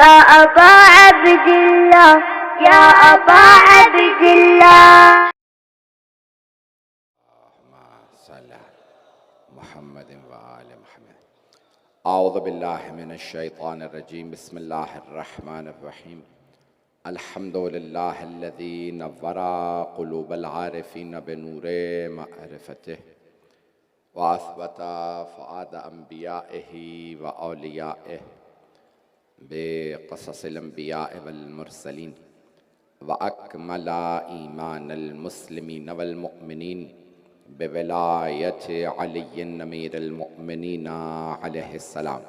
या अबा अब्दिल्लाह, या अबा अब्दिल्लाह। मुहम्मद व आले मुहम्मद। औज़ु बिल्लाहि मिनश शैतानिर रजीम। बिस्मिल्लाहिर रहमानिर रहीम। अल्हम्दुलिल्लाहिल्लज़ी नव्वरा क़ुलूबल आरिफ़ीन बिनूरि मअरिफ़तिहि व असबता फ़ुआद अंबियाइहि व औलियाइहि बिक़ससिल अंबियाइ वल मुरसलीन व अकमला ईमानल मुस्लिमीन वल मुअमिनीन बिविलायत अली अमीरुल मुअमिनीन अलैहिस्सलाम।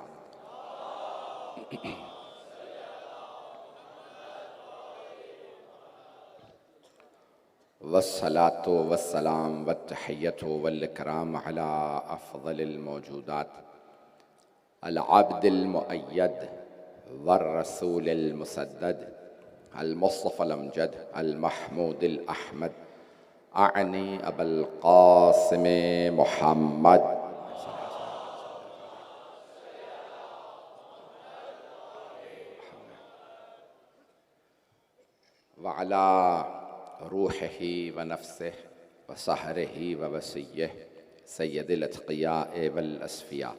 वस्सलातु वस्सलाम वत्तहिय्यतु वल इकराम अला अफ़ज़लिल मौजूदात अल अब्दिल मुअय्यद वर रसूलिल मुसद्दद अल मुस्तफ़ल अमजद अल महमूदिल अहमद आनी अबुल क़ासिम मुहम्मद व अला रूहिही व नफ्सिही व सहरिही व वसिय्यिही सय्यदिल अत्क़ियाए वल अस्फ़िया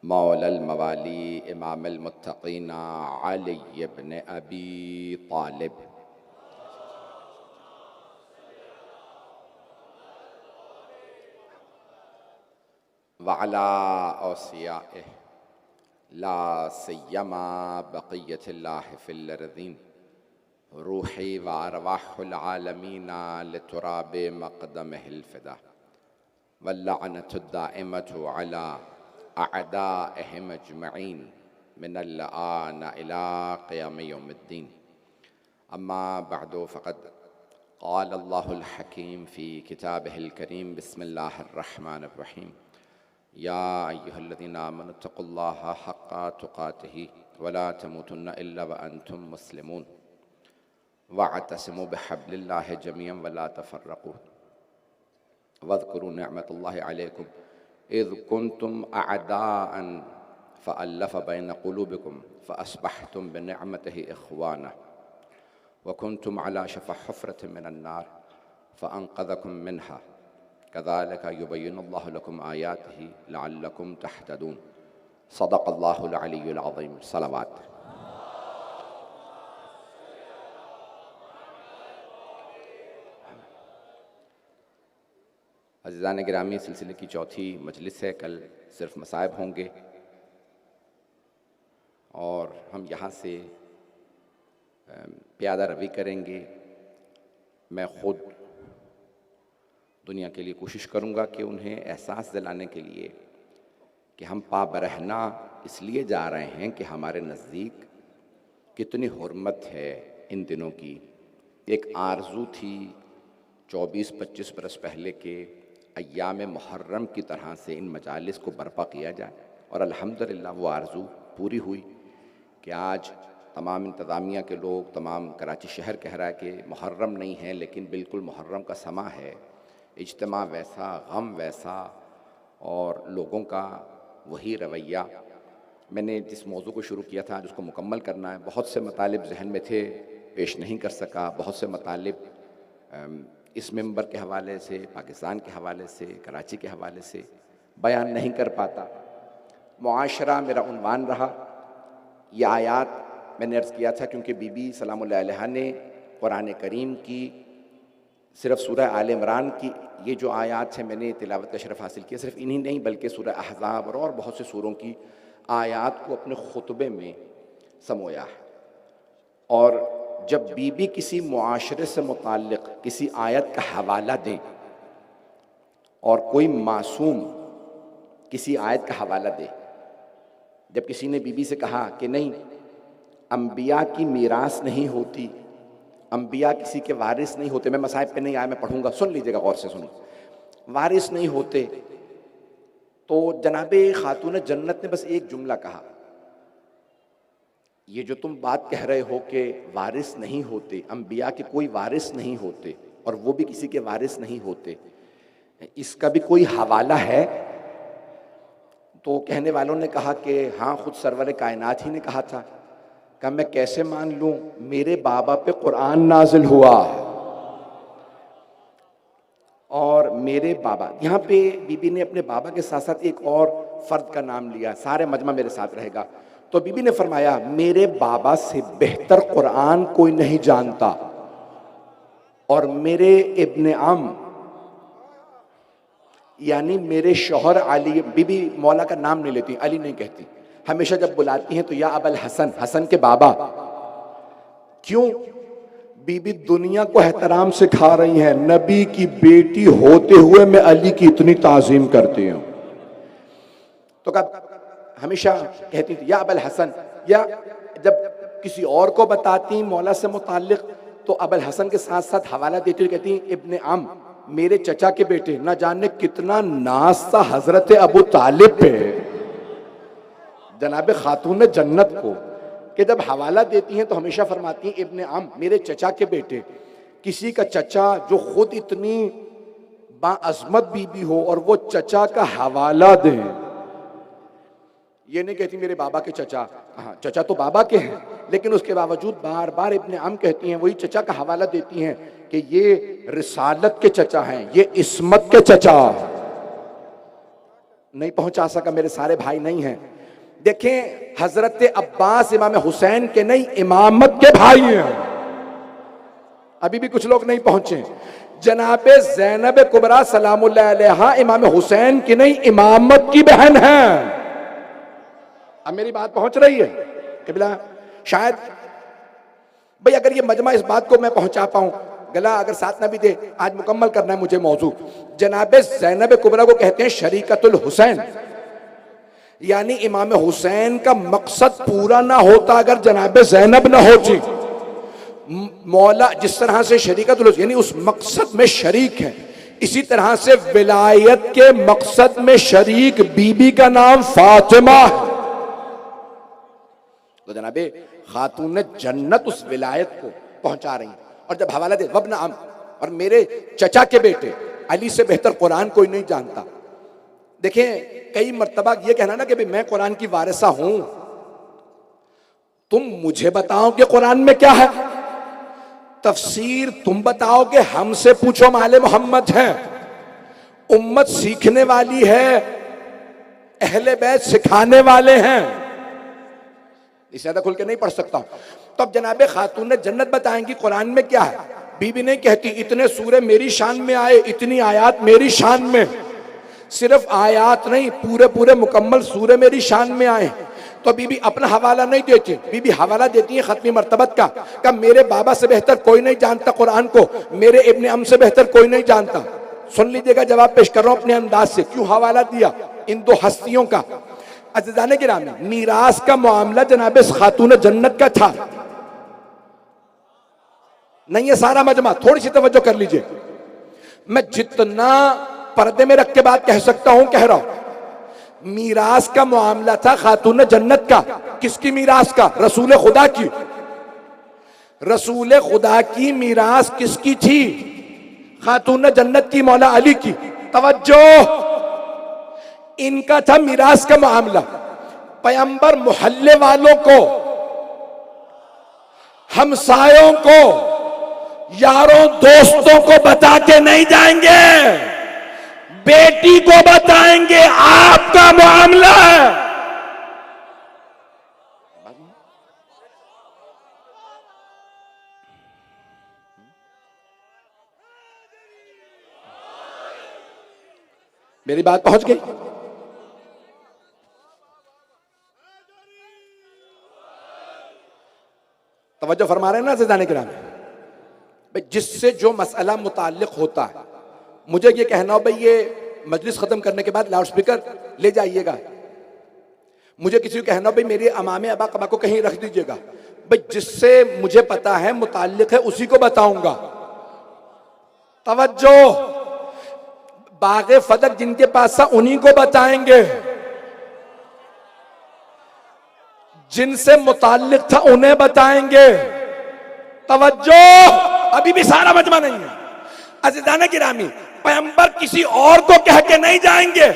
मौलल मवाली इमामुल मुत्तक़ीन अली इब्न अबी तालिब व अला औसियाइही ला सिय्यमा बक़िय्यतिल्लाहि फ़िल अर्ज़ीन रूही व अरवाहुल आलमीन लितुराबि मक़दमिहिल फ़िदा वल्लअनतु दाइमतु अला अअदाइहिम अजमईन मिनल आन इला क़ियाम यौमिद्दीन। अम्मा बअदु फ़क़द क़ाल अल्लाहुल हकीम फ़ी किताबिहिल करीम। बिस्मिल्लाहिर रहमानिर रहीम। या अय्युहल्लज़ीना आमनुत्तक़ुल्लाहा हक़्क़ तुक़ातिही वला तमूतुन्ना इल्ला व अंतुम मुस्लिमून वअतसिमू बिहब्लिल्लाहि जमीअन वला तफ़र्रक़ू वज़्कुरू निअमतल्लाहि अलैकुम इज़ कुन्तुम अअदाअन फ़अल्लफ़ बैन क़ुलूबिकुम फ़अस्बहतुम बिनिअमतिही इख़्वाना व कुन्तुम अला शफ़ा हुफ़्रतिन मिनन नार फ़अन्क़ज़कुम मिन्हा कज़ालिका युबय्यिनुल्लाहु लकुम आयातिही लअल्लकुम तहतदून। सदक़ल्लाहुल अलियुल अज़ीम। सलावत। अज़ीज़ान गिरामी, सिलसिले की चौथी मजलिस है। कल सिर्फ मसाइब होंगे और हम यहाँ से प्यादा रवी करेंगे। मैं ख़ुद दुनिया के लिए कोशिश करूँगा कि उन्हें एहसास दिलाने के लिए कि हम पाबरहना इसलिए जा रहे हैं कि हमारे नज़दीक कितनी हुर्मत है इन दिनों की। एक आरज़ू थी 24-25 बरस पहले के अय्याम मुहर्रम की तरह से इन मजालिस को बर्पा किया जाए और अल्हम्दुलिल्लाह वो आरज़ू पूरी हुई कि आज तमाम इंतज़ामिया के लोग, तमाम कराची शहर कह रहा है कि मुहर्रम नहीं है लेकिन बिल्कुल मुहर्रम का समा है। इज्तिमा वैसा, गम वैसा और लोगों का वही रवैया। मैंने जिस मौजू को शुरू किया था, जिसको मुकम्मल करना है, बहुत से मतालिब जहन में थे, पेश नहीं कर सका। बहुत से मतालिब इस मेंबर के हवाले से, पाकिस्तान के हवाले से, कराची के हवाले से बयान नहीं कर पाता। मुआशरा मेरा उन्वान रहा। ये आयात मैंने अर्ज़ किया था क्योंकि बीबी सलामुल्लाह अलैहा ने कुरान करीम की सिर्फ सूरह आल इमरान की ये जो आयात है, मैंने तिलावत का शरफ़ हासिल किया। सिर्फ इन्हीं नहीं बल्कि सूरह अहज़ाब और बहुत से सूरों की आयात को अपने खुतबे में समोया है। और जब बीबी किसी मुआशरे से मुताल्लिक़ किसी आयत का हवाला दें और कोई मासूम किसी आयत का हवाला दे, जब किसी ने बीबी से कहा कि नहीं, अंबिया की मीरास नहीं होती, अंबिया किसी के वारिस नहीं होते। मैं मसाइब पे नहीं आया, मैं पढ़ूंगा, सुन लीजिएगा गौर से सुनो। वारिस नहीं होते तो जनाबे खातून जन्नत ने बस एक जुमला कहा, ये जो तुम बात कह रहे हो कि वारिस नहीं होते, अंबिया के कोई वारिस नहीं होते और वो भी किसी के वारिस नहीं होते, इसका भी कोई हवाला है? तो कहने वालों ने कहा कि हाँ, खुद सरवर कायनात ही ने कहा था कहा मैं कैसे मान लूं, मेरे बाबा पे कुरान नाजिल हुआ और मेरे बाबा, यहां पे बीबी ने अपने बाबा के साथ साथ एक और फर्द का नाम लिया, सारे मजमा मेरे साथ रहेगा। तो बीबी ने फरमाया मेरे बाबा से बेहतर कुरान कोई नहीं जानता और मेरे इब्ने अम यानी मेरे शौहर अली, बीबी मौला का नाम नहीं लेती, अली नहीं कहती, हमेशा जब बुलाती हैं तो या अबल हसन, हसन के बाबा। क्यों? बीबी दुनिया को एहतराम सिखा रही हैं, नबी की बेटी होते हुए मैं अली की इतनी ताजीम करती हूं। तो कब हमेशा कहती थी या अबल हसन, या जब किसी और को बताती मौला से मुताल्लिक तो अबल हसन के साथ साथ हवाला देती हुई कहती इब्ने अम, मेरे चचा के बेटे। ना जाने कितना नाज था हजरत अबू तालिब पे जनाब खातून जन्नत को, कि जब हवाला देती हैं तो हमेशा फरमाती हैं इब्ने अम, मेरे चचा के बेटे। किसी का चचा जो खुद इतनी बाअज़मत बीबी हो और वो चचा का हवाला दें, ये नहीं कहती मेरे बाबा के चचा, हाँ चचा तो बाबा के हैं, लेकिन उसके बावजूद बार बार इब्ने अम कहती हैं, वही चचा का हवाला देती हैं कि ये रिसालत के चचा हैं, ये इस्मत के चचा। नहीं पहुंचा सका, मेरे सारे भाई नहीं हैं। देखें हजरत अब्बास इमाम हुसैन के नहीं, इमामत के भाई हैं। अभी भी कुछ लोग नहीं पहुंचे। जनाबे ज़ैनब कुबरा सलामुल्लाह अलैहा इमाम हुसैन की नहीं, इमामत की बहन है। अब मेरी बात पहुंच रही है किबला? शायद भाई अगर ये मजमा इस बात को मैं पहुंचा पाऊं, गला अगर साथ ना भी दे, आज मुकम्मल करना है मुझे मौजू। जनाबे ज़ैनब कुबरा को कहते हैं शरीकतुल हुसैन, यानी इमाम हुसैन का मकसद पूरा ना होता अगर जनाबे ज़ैनब ना होती। मौला जिस तरह से शरीकतुल यानी उस मकसद में शरीक है, इसी तरह से विलायत के मकसद में शरीक बीबी का नाम फातिमा है। तो जनाबे खातून जन्नत उस विलायत को पहुंचा रही है। और जब हवाला दे वब्न अम, और मेरे चचा के बेटे, अली से बेहतर कुरान कोई नहीं जानता। देखें कई मर्तबा ये कहना ना कि भाई मैं कुरान की वारिसा हूं, तुम मुझे बताओ कि कुरान में क्या है, तफसीर तुम बताओ कि हमसे पूछो, माले मोहम्मद है, उम्मत सीखने वाली है, अहले बैत सिखाने वाले हैं। इससे ज्यादा खुल के नहीं पढ़ सकता हूं। तो अब जनाबे खातून जन्नत बताएंगी कुरान में क्या है। बीबी नहीं कहती इतने सूरे मेरी शान में आए, इतनी आयात मेरी शान में, सिर्फ आयात नहीं पूरे पूरे मुकम्मल सूरे मेरी शान में आए। तो बीबी अपना हवाला नहीं देती, बीबी हवाला देती है खत्मी मर्तबत का मेरे बाबा से बेहतर कोई नहीं जानता कुरान को, मेरे इब्ने अम से बेहतर कोई नहीं जानता। सुन लीजिएगा, जवाब पेश कर रहा हूं अपने अंदाज से, क्यों हवाला दिया इन दो हस्तियों का। अज़ीज़ाने गिरामी, मीरास का मामला जनाबे खातून जन्नत का था नहीं, ये सारा मजमा, थोड़ी सी तवज्जो कर लीजिए। मैं जितना पर्दे में रख के बात कह सकता हूं कह रहा हूं। मीरास का मामला था खातून जन्नत का। किसकी मीरास का? रसूल खुदा की। रसूल खुदा की मीरास किसकी थी? खातून जन्नत की, मौला अली की। तवज्जो, इनका था मीरास का मामला। पैगंबर मोहल्ले वालों को, हमसायों को, यारों दोस्तों को बता के नहीं जाएंगे, बेटी को बताएंगे आपका मामला है। मेरी बात पहुंच गई? तवज्जो फरमा रहे हैं ना ज़िदाने के नाम भाई, जिससे जो मसला मुताल्लिक होता है, मुझे ये कहना हो भाई ये मजलिस खत्म करने के बाद लाउड स्पीकर ले जाइएगा, मुझे किसी को कहना हो भाई मेरे अमामे अबा कबा को कहीं रख दीजिएगा, भाई जिससे मुझे पता है मुताल्लिक है उसी को बताऊंगा। तवज्जो, बागे फदक जिनके पास था उन्हीं को बताएंगे, जिनसे मुताल्लिक था उन्हें बताएंगे। तवज्जो, अभी भी सारा मजमा नहीं है। अज़ीज़ाने गिरामी, पैगंबर किसी और को कह के नहीं जाएंगे,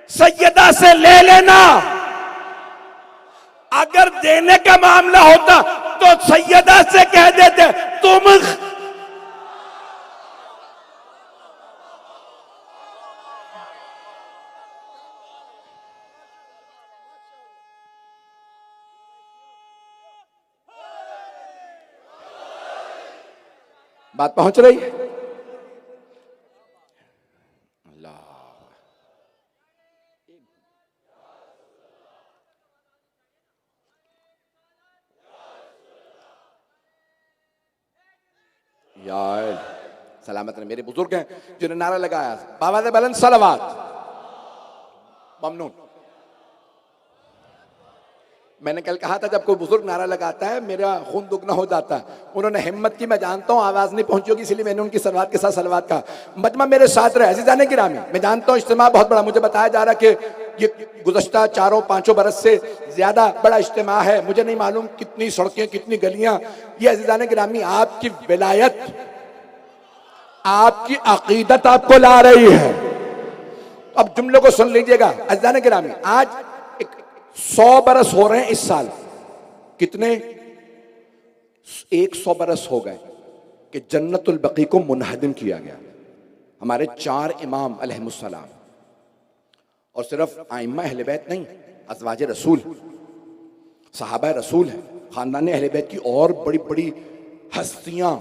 सैयदा से ले लेना, अगर देने का मामला होता तो सैयदा से कह देते तुम बात पहुंच रही है। अल्लाह यार सलामत ने मेरे बुजुर्ग हैं जिन्होंने नारा लगाया बाबा दे बुलंद सलावत ममनून। मैंने कल कहा था जब कोई बुजुर्ग नारा लगाता है मेरा खून दुगना हो जाता है। उन्होंने हिम्मत की, मैं जानता हूं आवाज नहीं पहुंची होगी इसलिए मैंने उनकी सलवात के साथ सलवात कहा। मजमा मेरे साथ रहे अज़ीज़ान गिरामी, मैं जानता हूं इज्तिमा बहुत बड़ा, मुझे बताया जा रहा कि ये गुज़श्ता 4-5 बरस से ज्यादा बड़ा इज्तिमा है, मुझे नहीं मालूम कितनी सड़कें कितनी गलियां। ये अज़ीज़ान गिरामी आपकी विलायत, आपकी अकीदत आपको ला रही है। अब जुमलों को सुन लीजिएगा अज़ीज़ान गिरामी, आज 100 बरस हो रहे हैं इस साल, कितने 100 बरस हो गए कि जन्नतुल बकी को मुनहदिम किया गया। हमारे 4 इमाम अलैहिमुस्सलाम, और सिर्फ आइम्मा अहले बैत नहीं, अज़वाज रसूल, सहाबा रसूल हैं, खानदान अहले बैत की और बड़ी बड़ी हस्तियां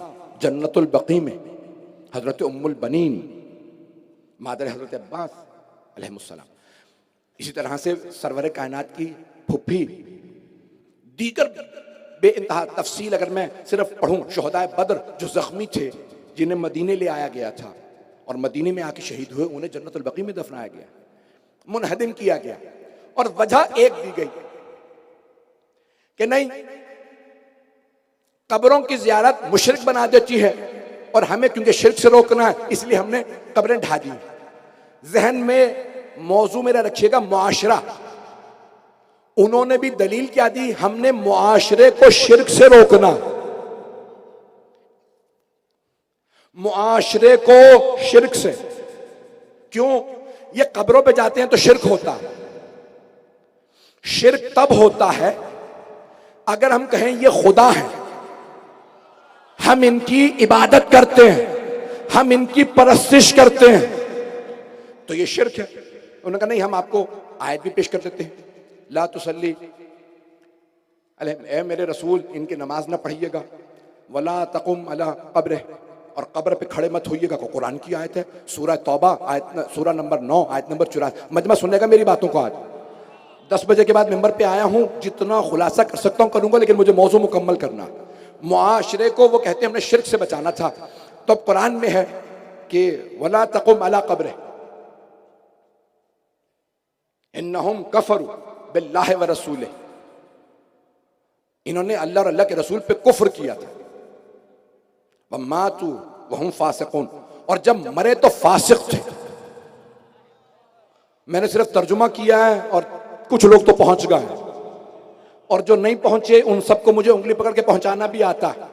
जन्नतुल बकी में, हजरत उम्मुल बनीन मादर हजरत अब्बास अलैहिमुस्सलाम, इसी तरह से सरवर कायनात की फुफ्फी, दीगर बेइंतहा तफसील अगर मैं सिर्फ पढ़ूं, शुहदाए बद्र जो जख्मी थे जिन्हें मदीने ले आया गया था और मदीने में आके शहीद हुए, उन्हें जन्नतुल बकी में दफनाया गया, मुनहदिम किया गया। और वजह एक दी गई कि नहीं, कब्रों की ज़ियारत मुशरिक बना देती है और हमें क्योंकि शिर्क से रोकना है इसलिए हमने कब्रें ढा दी। जहन में मौजू मेरा रखिएगा मुआशरा, उन्होंने भी दलील क्या दी, हमने मुआशरे को शिर्क से रोकना, मुआशरे को शिर्क से। क्यों? ये कब्रों पे जाते हैं तो शिर्क होता है। शिर्क तब होता है अगर हम कहें ये खुदा है, हम इनकी इबादत करते हैं, हम इनकी परस्तिश करते हैं, तो ये शिर्क है। उन्होंने कहा नहीं, हम आपको आयत भी पेश कर देते हैं, ला तुसल्ली ए मेरे रसूल इनकी नमाज ना पढ़िएगा, वला तकुम अला कब्र, और कब्र पे खड़े मत होइएगा, को कुरान की आयत है, सूरह तौबा आयत सूरह नंबर 9 आयत नंबर 84। मजमा सुनेगा मेरी बातों को। आज 10 बजे के बाद मेंबर पे आया हूं, जितना खुलासा कर सकता हूं करूंगा, लेकिन मुझे मौजू मुकम्मल करना। मुआशरे को वो कहते हैं हमने शिर्क से बचाना था, तो कुरान में है कि वला तकुम अला कब्र इन्नहुम कफरू बिल्लाहि व रसूलिही, इन्होंने अल्लाह और अल्लाह के रसूल पे कुफ्र किया था। वमातू वहुम फासिकून, और जब मरे तो फासिक थे। मैंने सिर्फ तर्जुमा किया है और कुछ लोग तो पहुंच गए, और जो नहीं पहुंचे उन सबको मुझे उंगली पकड़ के पहुंचाना भी आता है।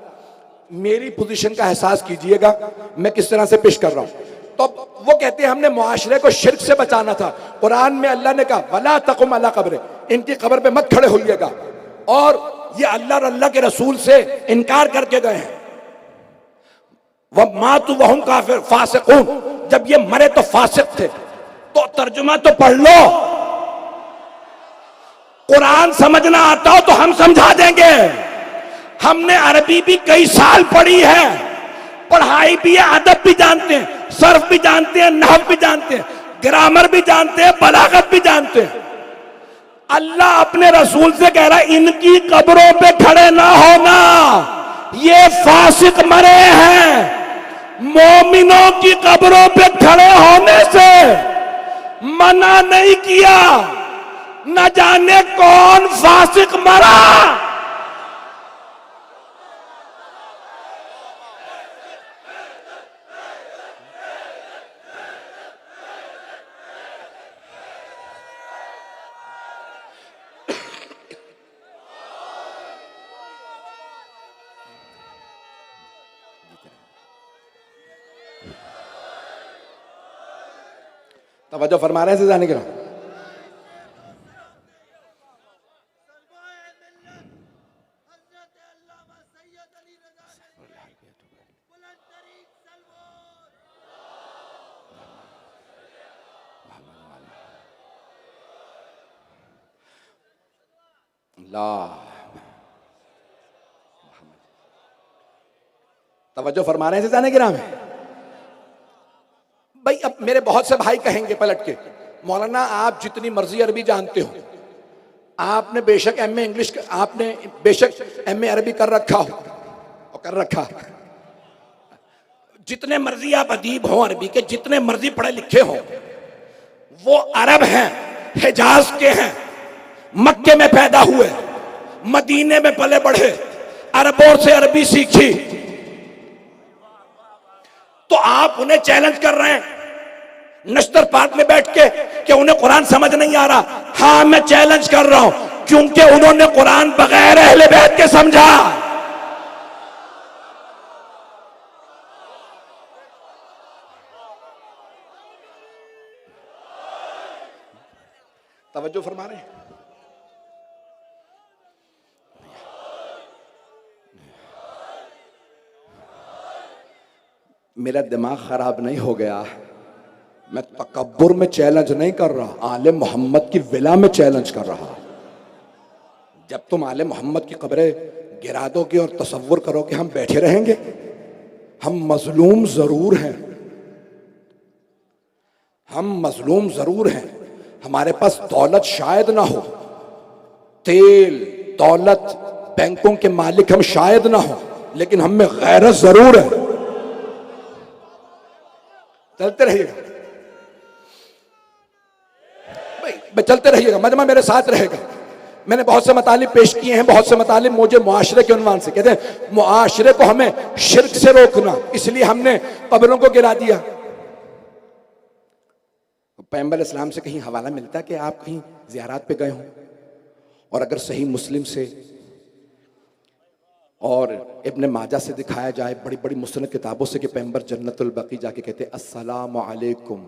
मेरी पोजीशन का एहसास कीजिएगा मैं किस तरह से पेश कर रहा हूं। तो वो कहते हैं हमने मुआशरे को शिर्क से बचाना था। कुरान में अल्लाह ने कहा वला तकुम अला कब्र, इनकी कब्र पे मत खड़े होइएगा, और ये अल्लाह और अल्लाह के रसूल से इनकार करके गए हैं। वह मातु वहुम काफिर फासिकून, जब ये मरे तो फासिक थे। तो तर्जुमा तो पढ़ लो, कुरान समझना आता हो तो हम समझा देंगे। हमने अरबी भी कई साल पढ़ी है, पढ़ाई भी है, अदब भी जानते हैं, सर्फ भी जानते हैं, नहव भी जानते हैं, ग्रामर भी जानते हैं, बलागत भी जानते हैं। अल्लाह अपने रसूल से कह रहा है इनकी कब्रों पे खड़े ना होना, ये फासिक मरे हैं। मोमिनों की कब्रों पे खड़े होने से मना नहीं किया, न जाने कौन फासिक मरा। तवज्जो फरमा रहे हैं जाने के। अल्लाह। तवज्जो फरमा रहे हैं जाने गिराम है भाई। अब मेरे बहुत से भाई कहेंगे पलट के, मौलाना आप जितनी मर्जी अरबी जानते हो, आपने बेशक एमए इंग्लिश, आपने बेशक एमए अरबी कर रखा हो और कर रखा, जितने मर्जी आप अदीब हो अरबी के, जितने मर्जी पढ़े लिखे हो, वो अरब हैं, हिजाज के हैं, मक्के में पैदा हुए, मदीने में पले बढ़े, अरबों से अरबी सीखी, तो आप उन्हें चैलेंज कर रहे हैं नश्तर पार्क में बैठ के कि उन्हें कुरान समझ नहीं आ रहा। हाँ, मैं चैलेंज कर रहा हूं, क्योंकि उन्होंने कुरान बगैर अहले बैत के समझा। तवज्जो फरमा रहे हैं। मेरा दिमाग खराब नहीं हो गया, मैं तकब्बुर में चैलेंज नहीं कर रहा, आले मोहम्मद की विला में चैलेंज कर रहा। जब तुम आले मोहम्मद की कब्रें गिरा दोगे और तसव्वुर करोगे हम बैठे रहेंगे? हम मजलूम जरूर हैं, हम मजलूम जरूर हैं, हमारे पास दौलत शायद ना हो, तेल दौलत बैंकों के मालिक हम शायद ना हो, लेकिन हम में गैरत जरूर है। चलते रहिएगा भाई, चलते रहिएगा, मजमा मेरे साथ रहेगा। मैंने बहुत से मतालिब पेश किए हैं, बहुत से मतालिब मुझे मुआशरे के उन्वान से। कहते हैं मुआशरे को हमें शिर्क से रोकना, इसलिए हमने कब्रों को गिरा दिया। पैगंबर इस्लाम से कहीं हवाला मिलता कि आप कहीं ज़ियारत पे गए हों? और अगर सही मुस्लिम से और इब्ने माजा से दिखाया जाए, बड़ी बड़ी मुस्लिम किताबों से, कि पैगंबर जन्नतुल बकी जाके कहते हैं अस्सलामु अलैकुम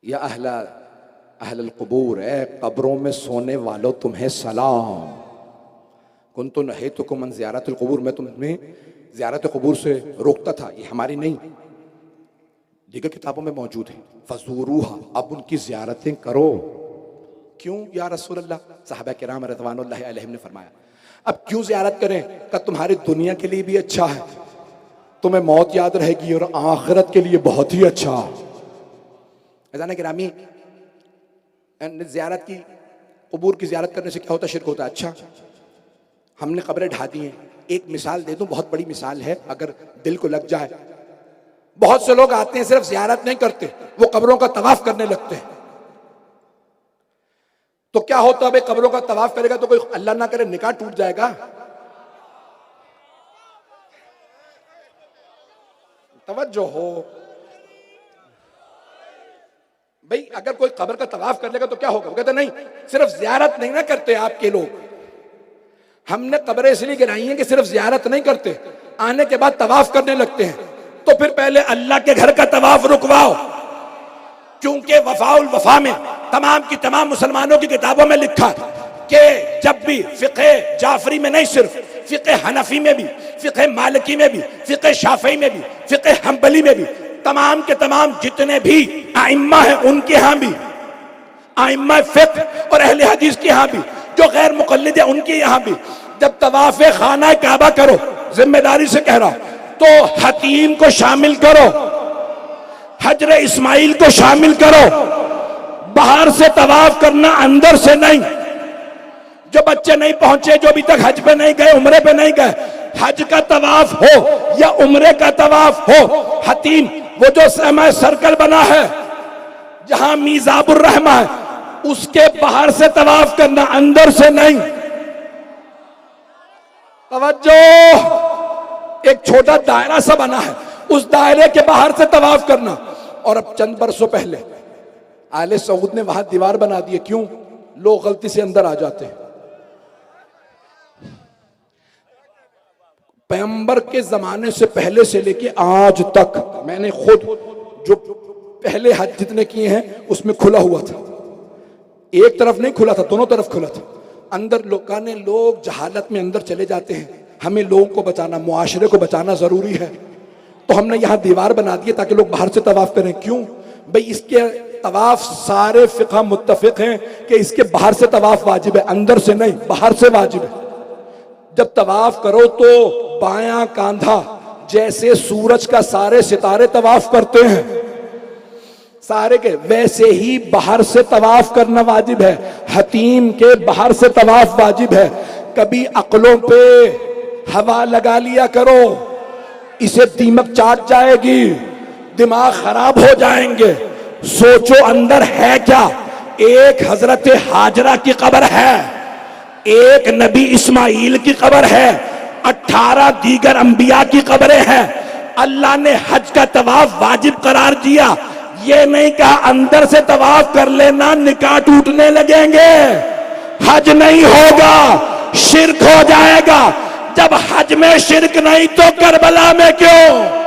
या अहलल क़ुबूर, कब्रों में सोने वालों तुम्हें सलाम। कुन्तु नहैतुकुम अन ज़ियारतिल क़ुबूर, मैं तुम्हें ज़ियारत क़ुबूर से रोकता था। ये हमारी नहीं, दीगर किताबों में मौजूद है। फज़ूरूहा, अब उनकी ज़ियारतें करो। क्यों या रसूल अल्लाह? सहाबा किराम रज़वानुल्लाहि अलैहिम ने फरमाया, अब क्यों ज़ियारत करें? कि तुम्हारी दुनिया के लिए भी अच्छा है, तुम्हें मौत याद रहेगी, और आखिरत के लिए बहुत ही अच्छा। अज़ान गिरामी, ज़ियारत की, क़ुबूर की ज़ियारत करने से क्या होता है? शिर्क होता है। अच्छा, हमने कब्रें ढा दी हैं। एक मिसाल दे दूं, बहुत बड़ी मिसाल है, अगर दिल को लग जाए। बहुत से लोग आते हैं, सिर्फ ज़ियारत नहीं करते, वो कब्रों का तवाफ करने लगते हैं। तो क्या होता है भाई? कब्रों का तवाफ करेगा तो कोई अल्लाह ना करे निकाह टूट जाएगा? तवज्जो हो भाई, अगर कोई कब्र का तवाफ कर लेगा तो क्या होगा? वो कहते नहीं, सिर्फ ज़ियारत नहीं ना करते आपके लोग, हमने कब्रें इसलिए गिराई हैं कि सिर्फ ज़ियारत नहीं करते, आने के बाद तवाफ करने लगते हैं। तो फिर पहले अल्लाह के घर का तवाफ रुकवाओ, क्योंकि वफाउल वफा में तमाम की तमाम मुसलमानों की किताबों में लिखा कि जब भी फ़िक़े जाफरी में नहीं, सिर्फ फ़िक़े हनफी में भी, फ़िक़े मालिकी में भी, फ़िक़े शाफ़ई में भी, फ़िक़े हम्बली में भी, तमाम के तमाम जितने भी आइम्मा हैं उनके यहाँ भी, आइम्मा फ़िक़्ह और अहले हदीस के यहाँ भी, जो गैर मुक़ल्लिद है उनके यहाँ भी, जब तवाफ़ खाना काबा करो, जिम्मेदारी से कह रहा हूं, तो हतीम को शामिल करो, हजर इस्माइल को शामिल करो। बाहर से तवाफ करना, अंदर से नहीं। जो बच्चे नहीं पहुंचे, जो अभी तक हज पे नहीं गए, उम्रे पे नहीं गए, हज का तवाफ हो या उम्रे का तवाफ हो, हतीम वो जो सर्कल बना है जहां मीज़ाबुर रहमा है, उसके बाहर से तवाफ करना, अंदर से नहीं। तवज्जो, एक छोटा दायरा सा बना है, उस दायरे के बाहर से तवाफ करना। और अब चंद बरसों पहले आले सऊद ने वहां दीवार बना दी है। क्यों? लोग गलती से अंदर आ जाते हैं। पैगंबर के जमाने से पहले से लेके आज तक मैंने खुद जो पहले हज जितने किए हैं उसमें खुला हुआ था, एक तरफ नहीं खुला था, दोनों तरफ खुला था। अंदर लोग जहालत में अंदर चले जाते हैं। हमें लोगों को बचाना, मुआशरे को बचाना जरूरी है, तो हमने यहां दीवार बना दी ताकि लोग बाहर से तवाफ करें। क्यों भाई? इसके तवाफ सारे फिक़ह मुत्तफिक हैं कि इसके बाहर से तवाफ वाजिब है, अंदर से नहीं, बाहर से वाजिब है। जब तवाफ करो तो बायां कांधा जैसे सूरज का सारे सितारे तवाफ करते हैं सारे के, वैसे ही बाहर से तवाफ करना वाजिब है। हतीम के बाहर से तवाफ वाजिब है। कभी अक्लों पे हवा लगा लिया करो, इसे दीमक चाट जाएगी, दिमाग खराब हो जाएंगे। सोचो अंदर है क्या? एक हजरत हाजरा की कब्र है, एक नबी इस्माइल की कब्र है, 18 दीगर अंबिया की कब्रें हैं। अल्लाह ने हज का तवाफ वाजिब करार दिया, ये नहीं कहा अंदर से तवाफ कर लेना निकाह टूटने लगेंगे। हज नहीं होगा, शिर्क हो जाएगा। जब हज में शिर्क नहीं तो करबला में क्यों?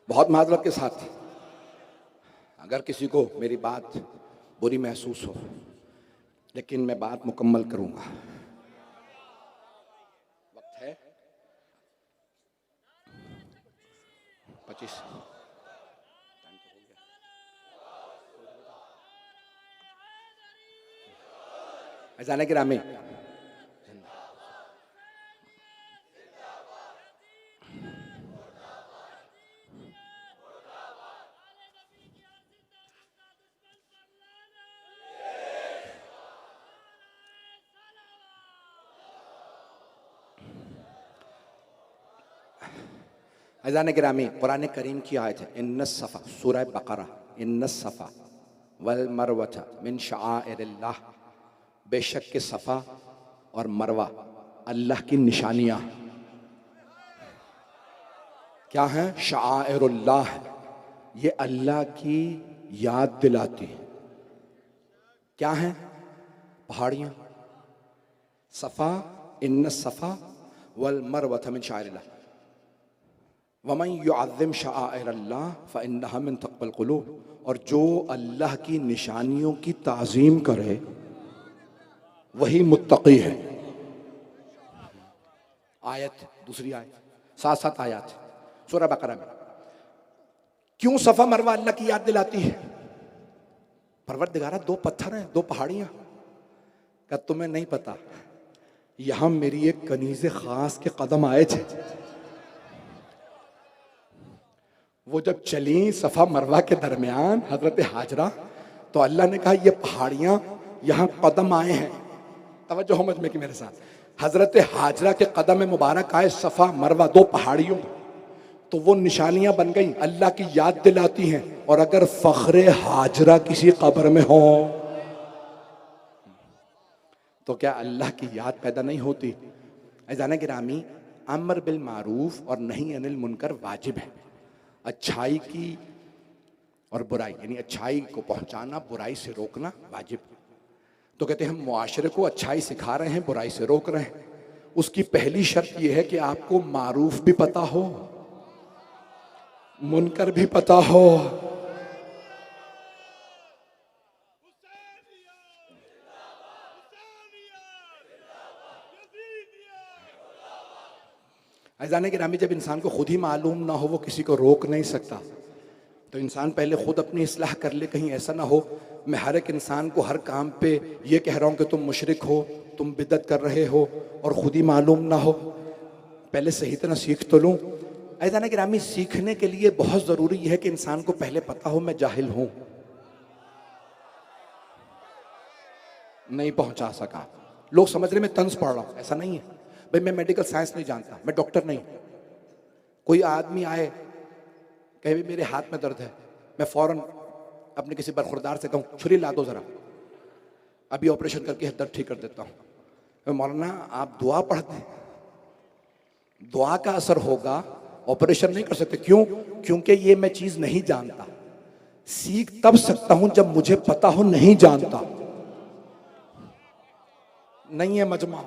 बहुत माजरत के साथ अगर किसी को मेरी बात बुरी महसूस हो, लेकिन मैं बात मुकम्मल करूंगा। वक्त है 25 अजाने के रामे अज़ान गिरामी कुरान करीम की आयत है, इन्नस सफ़ा, सूरह बकरा, इन्नस सफ़ा वल मरवता मिन शआइरिल्लाह, बेशक के सफ़ा और मरवा अल्लाह की निशानियाँ क्या हैं? शआइरुल्लाह, ये अल्लाह की याद दिलाती है। क्या हैं? पहाड़ियाँ। सफ़ा, इन्नस सफ़ा वल मरवता मिन शआइरिल्लाह वमन युअज़्ज़िम शआइरल्लाह फ़इन्नहा मिन तक़वल क़ुलूब, और जो अल्लाह की निशानियों की ताज़ीम करे वही मुत्तक़ी है। आयत, दूसरी आयत, 7 आयत सूरह बकरा में। क्यों सफ़ा मरवा अल्लाह की याद दिलाती है? परवरदिगारा, 2 पत्थर हैं, 2 पहाड़ियाँ। क्या तुम्हें नहीं पता यहां मेरी एक कनीज़े ख़ास के कदम आए थे? वो जब चली सफ़ा मरवा के दरमियान हजरत हाजरा, तो अल्लाह ने कहा ये पहाड़ियाँ यहाँ कदम आए हैं। तवज्जो हो मजमे की मेरे साथ। हजरत हाजरा के कदम मुबारक आए सफ़ा मरवा, 2 पहाड़ियों, तो वो निशानियाँ बन गई, अल्लाह की याद दिलाती हैं। और अगर फ़ख्रे हाजरा किसी कब्र में हो तो क्या अल्लाह की याद पैदा नहीं होती? अज़ान गिरामी, अम्र बिल मारूफ और नहीं अनिल मुनकर वाजिब है। अच्छाई की और बुराई, यानी अच्छाई को पहुंचाना, बुराई से रोकना वाजिब। तो कहते हैं हम मुआशरे को अच्छाई सिखा रहे हैं, बुराई से रोक रहे हैं। उसकी पहली शर्त यह है कि आपको मारूफ भी पता हो, मुनकर भी पता हो। अज़ान गिरामी, जब इंसान को खुद ही मालूम ना हो, वो किसी को रोक नहीं सकता, तो इंसान पहले खुद अपनी इस्लाह कर ले। कहीं ऐसा ना हो मैं हर एक इंसान को हर काम पे ये कह रहा हूँ कि तुम मुशरिक हो, तुम बिदअत कर रहे हो, और खुद ही मालूम ना हो। पहले सही तरह सीख तो लूँ। अज़ान गिरामी, सीखने के लिए बहुत ज़रूरी है कि इंसान को पहले पता हो मैं जाहिल हूँ, नहीं पहुँचा सका। लोग समझ रहे मैं तंज पढ़ रहा हूँ, ऐसा नहीं है भाई। मैं मेडिकल साइंस नहीं जानता, मैं डॉक्टर नहीं। कोई आदमी आए कहे भी मेरे हाथ में दर्द है, मैं फौरन अपने किसी बरखुरदार से कहूँ छुरी ला दो ज़रा, अभी ऑपरेशन करके दर्द ठीक कर देता हूँ। मौलाना आप दुआ पढ़ दें, दुआ का असर होगा, ऑपरेशन नहीं कर सकते। क्यों? क्योंकि ये मैं चीज़ नहीं जानता। सीख तब सकता हूं जब मुझे पता हो नहीं जानता। नहीं है मजमा।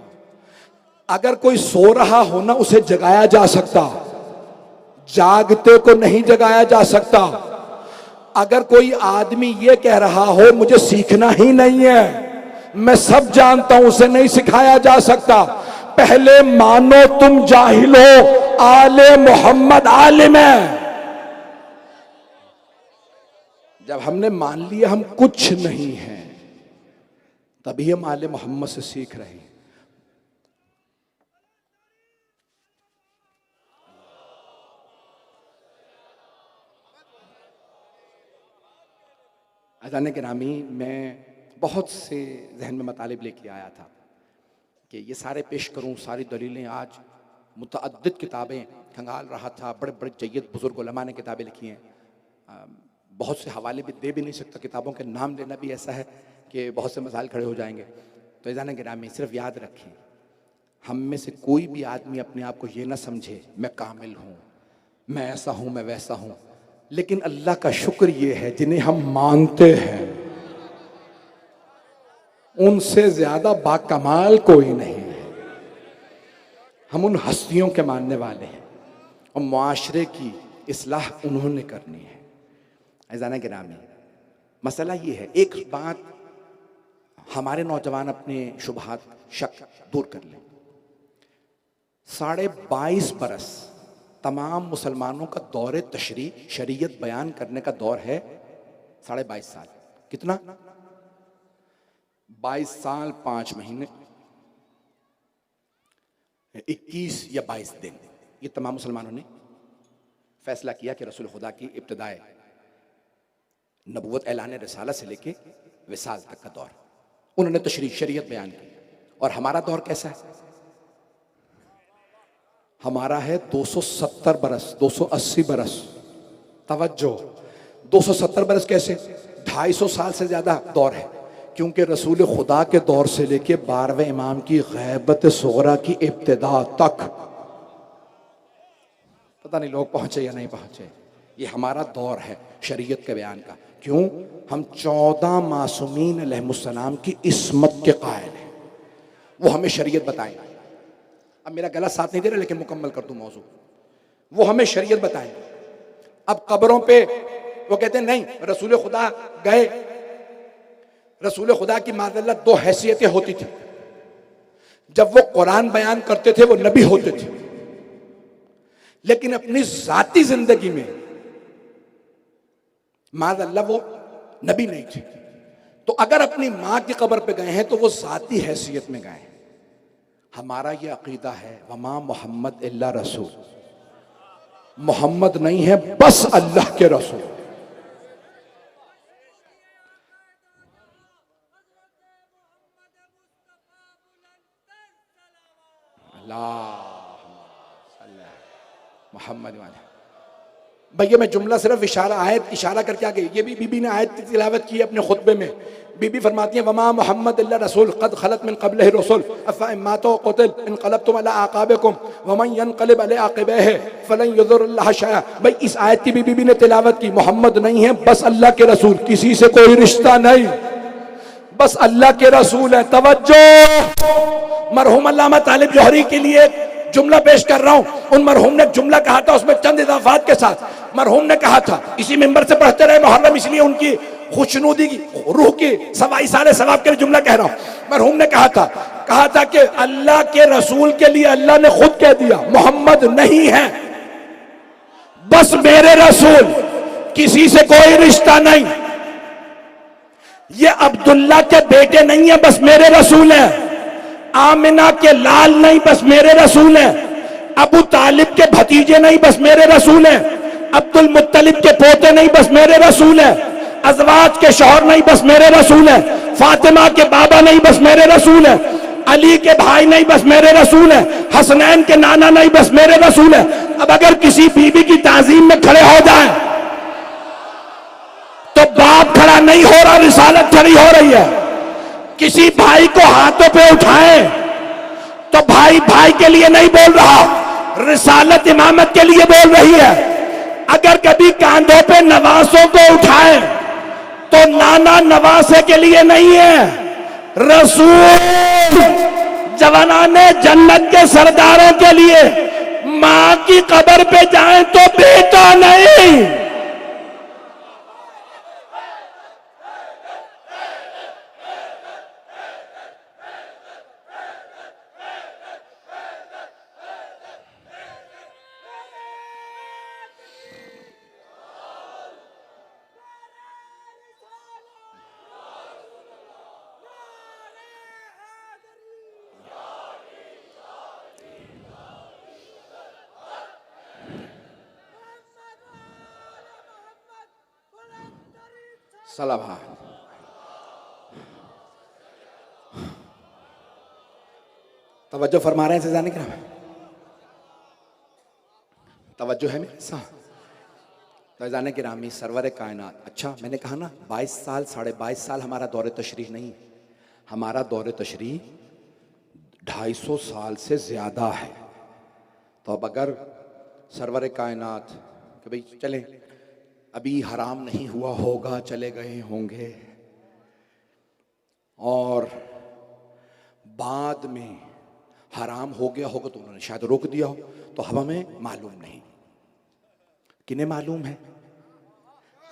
अगर कोई सो रहा हो ना उसे जगाया जा सकता, जागते को नहीं जगाया जा सकता। अगर कोई आदमी ये कह रहा हो मुझे सीखना ही नहीं है, मैं सब जानता हूं, उसे नहीं सिखाया जा सकता। पहले मानो तुम जाहिल हो, आले मोहम्मद आलिम है। जब हमने मान लिया हम कुछ नहीं हैं, तभी हम आले मोहम्मद से सीख रहे हैं। अज़ान गिरामी, मैं बहुत से जहन में मतालिब लेके आया था कि ये सारे पेश करूं, सारी दलीलें। आज मुतअद्दिद किताबें खंगाल रहा था, बड़े बड़े जय्यद बुजुर्ग उलमा ने किताबें लिखी हैं। बहुत से हवाले भी दे भी नहीं सकता, किताबों के नाम लेना भी ऐसा है कि बहुत से मसाइल खड़े हो जाएंगे। तो अज़ान गिरामी, सिर्फ याद रखें, हम में से कोई भी आदमी अपने आप को ये ना समझे मैं कामिल हूँ, मैं ऐसा हूँ, मैं वैसा हूँ। लेकिन अल्लाह का शुक्र ये है जिन्हें हम मानते हैं उनसे ज्यादा बाकमाल कोई नहीं है। हम उन हस्तियों के मानने वाले हैं और मुआशरे की इस्लाह उन्होंने करनी है। अज़ान गिरामी, मसला ये है, एक बात हमारे नौजवान अपने शुबहात शक दूर कर लें। 22.5 बरस तमाम मुसलमानों का दौरे तशरी शरीयत बयान करने का दौर है 22.5 साल। कितना? 22 साल 5 महीने 21 या 22 दिन। ये तमाम मुसलमानों ने फैसला किया कि रसूल खुदा की इब्तिदाए नबूवत ऐलान रिसालत से लेके विसाल तक का दौर उन्होंने तशरी शरीयत बयान की। और हमारा दौर कैसा है? हमारा है 270 बरस, 280 बरस। तवज्जो, 270 बरस कैसे? 250 साल से ज्यादा दौर है, क्योंकि रसूल खुदा के दौर से लेके 12वें इमाम की गैबत सुगरा की इब्तिदा तक, पता नहीं लोग पहुंचे या नहीं पहुंचे, ये हमारा दौर है शरीयत के बयान का। क्यों? हम 14 मासूमीन अलैहिमुस्सलाम की इस्मत के कायल हैं, वो हमें शरीयत बताएंगे। अब मेरा गला साथ नहीं दे रहा लेकिन मुकम्मल कर दूं मौजू। वो हमें शरीयत बताएंगे। अब कब्रों पे वो कहते हैं नहीं, रसूल खुदा गए, रसूल खुदा की माज़अल्लाह 2 हैसियतें होती थी। जब वो कुरान बयान करते थे वो नबी होते थे, लेकिन अपनी जाती जिंदगी में माज़अल्लाह वो नबी नहीं थे। तो अगर अपनी माँ की कब्र पे गए हैं तो वो जाती हैसियत में गए हैं। हमारा ये अकीदा है, वमा मोहम्मद इल्ला रसूल, मोहम्मद नहीं है बस अल्लाह के रसूल। मोहम्मद वाले भैया, मैं जुमला सिर्फ इशारा करके आ गई। ये भी बीबी ने आयत की तिलावत की अपने खुतबे में। बीबी फरमाती है वमा मोहम्मद इल्ला रसूल क़द खलत मिन क़ब्लिहि रसूल अफ़ा इन माता क़ुतिल इनक़लबतुम अला आक़ाबिकुम वमन यनक़लिब अला आक़िबैहि फ़लन युज़िरल्लाह शैअ। भाई इस आयत की भी बीबी ने तिलावत की। मोहम्मद नहीं है बस अल्लाह के रसूल, किसी से कोई रिश्ता नहीं, बस अल्लाह के रसूल है। तवज्जो, मरहूम अल्लामा तालिब जौहरी के लिए जुमला पेश कर रहा हूं। उन मरहूम ने जुमला कहा था, उसमें चंद इजाफात के साथ। मरहूम ने कहा था, इसी मिंबर से पढ़ते रहे मुहर्रम, इसलिए उनकी खुशनुदी की रूह की सवाई सारे सवाब के लिए जुमला कह रहा हूं। मरहूम ने कहा था कि अल्लाह के रसूल के लिए अल्लाह ने खुद कह दिया मोहम्मद नहीं है बस मेरे रसूल, किसी से कोई रिश्ता नहीं। ये अब्दुल्ला के बेटे नहीं है बस मेरे रसूल है, आमिना के लाल नहीं बस मेरे रसूल है, अबू तालिब के भतीजे नहीं बस मेरे रसूल है, अब्दुल मुत्तलिब के पोते नहीं बस मेरे रसूल है, अज़वाज के शौहर नहीं बस मेरे रसूल है, फातिमा के बाबा नहीं बस मेरे रसूल है, अली के भाई नहीं बस मेरे रसूल है, हसनैन के नाना नहीं बस मेरे रसूल है। अब अगर किसी बीबी की ताजीम में खड़े हो जाए तो बाप खड़ा नहीं हो रहा, रिसालत खड़ी हो रही है। किसी भाई को हाथों पे उठाए तो भाई भाई के लिए नहीं बोल रहा, रिसालत इमामत के लिए बोल रही है। अगर कभी कांधों पे नवासों को उठाए तो नाना नवासे के लिए नहीं है, रसूल जवानाने जन्नत के सरदारों के लिए। मां की कब्र पे जाएं तो बेटा नहीं। सलाम। तवज्जो फरमा रहे हैं जाने के नाम, तवज्जो है मेरे साथ। जाने के नामी सरवर कायनात। अच्छा मैंने कहा ना 22 साल 22.5 साल हमारा दौरे तशरीह नहीं, हमारा दौरे तशरीह 250 साल से ज्यादा है। तो अब अगर सरवर कायनात कि भाई चले, अभी हराम नहीं हुआ होगा, चले गए होंगे, और बाद में हराम हो गया होगा तो उन्होंने शायद रोक दिया हो, तो हम हमें मालूम नहीं। किन्हें मालूम है?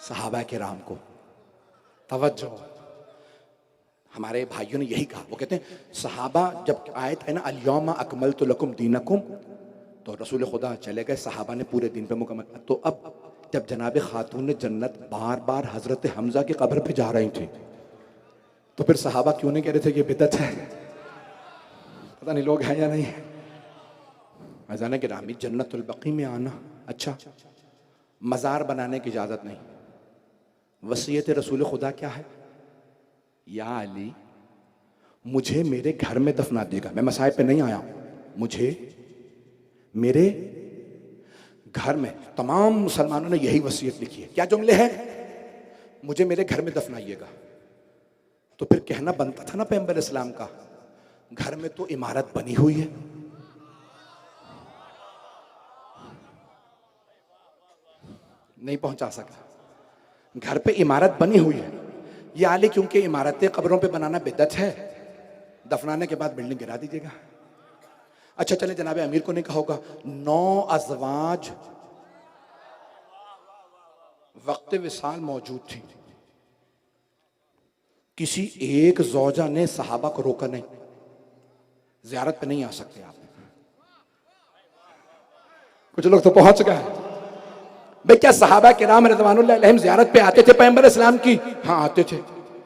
सहाबा किराम को। तवज्जो, हमारे भाइयों ने यही कहा। वो कहते हैं सहाबा जब आयत है ना अल-यौमा अकमलतु लकुम दीनकुम, तो रसूल खुदा चले गए, सहाबा ने पूरे दिन पे मुकम्मल। तो अब जब जनाब खातून जन्नत बार बार हजरत हमजा की कब्र पे जा रही थी, तो फिर सहाबा क्यों नहीं कह रहे थे कि बिदअत है? पता नहीं लोग हैं या नहीं। अजान के रामी जन्नतुल बकी में आना, अच्छा मज़ार बनाने की इजाज़त नहीं। वसीयत रसूल खुदा क्या है? या अली मुझे मेरे घर में दफना देगा। मैं मसाइब पे नहीं आया, मुझे मेरे घर में। तमाम मुसलमानों ने यही वसीयत लिखी है। क्या जुमले हैं? मुझे मेरे घर में दफनाइएगा। तो फिर कहना बनता था ना पैगंबर इस्लाम का, घर में तो इमारत बनी हुई है। नहीं पहुंचा सकता, घर पे इमारत बनी हुई है। ये आले क्योंकि इमारतें कब्रों पे बनाना बिदअत है, दफनाने के बाद बिल्डिंग गिरा दीजिएगा। अच्छा चले, जनाब अमीर को नहीं कहा होगा 9 अज़वाज वक्त विसाल मौजूद थी, किसी एक ज़ौजा ने सहाबा को रोका नहीं, ज़ियारत पे नहीं आ सकते आप। कुछ लोग तो पहुंच गए भाई। क्या सहाबा किराम रिज़वानुल्लाह अलैहिम ज़ियारत पे आते थे पैगंबर इस्लाम की? हाँ आते थे।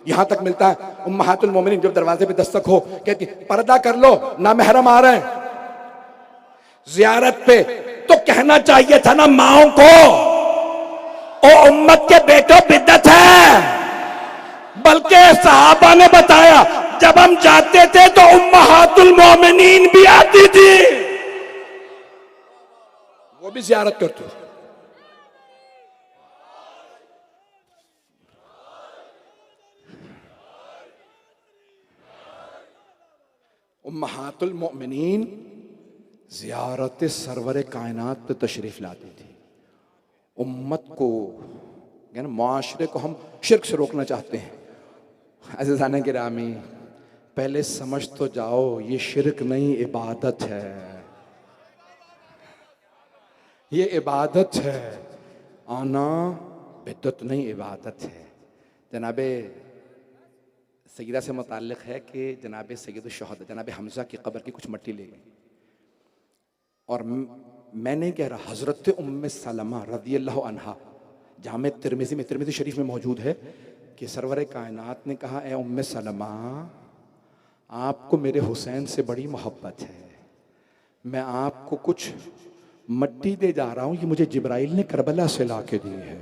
यहां तक मिलता है उम्महातुल मोमिनीन जब दरवाजे पे दस्तक हो कहती पर्दा कर लो, ना महरम आ रहे हैं ज़ियारत पे। तो कहना चाहिए था ना माओ को, ओ उम्मत के बेटो बिद्दत है। बल्कि सहाबा ने बताया जब हम जाते थे तो उम्महातुल मोमिनीन भी आती थी, वो भी ज़ियारत करती थी। उम्महातुल मोमिनीन ज़ियारत सरवर कायनात पे तशरीफ लाती थी। उम्मत को यानी माशरे को हम शिर्क से रोकना चाहते हैं। अज़ीज़ान गिरामी पहले समझ तो जाओ ये शिर्क नहीं इबादत है, ये इबादत है। आना बिद्दत नहीं इबादत है। जनाबे सैयदा से मुताल्लिक़ है कि जनाब सैयद शहदा जनाब हमज़ा की कब्र की कुछ मट्टी ले गई, और मैं नहीं कह रहा, हज़रत उम्मे सलमा रज़ियल्लाहु अन्हा जामे तिरमिज़ी में, तिरमिज़ी शरीफ में मौजूद है कि सरवर कायनात ने कहा ए उम्मे सलमा आपको मेरे हुसैन से बड़ी मोहब्बत है, मैं आपको कुछ मट्टी दे जा रहा हूँ, ये मुझे जिब्राइल ने करबला से ला के दी है।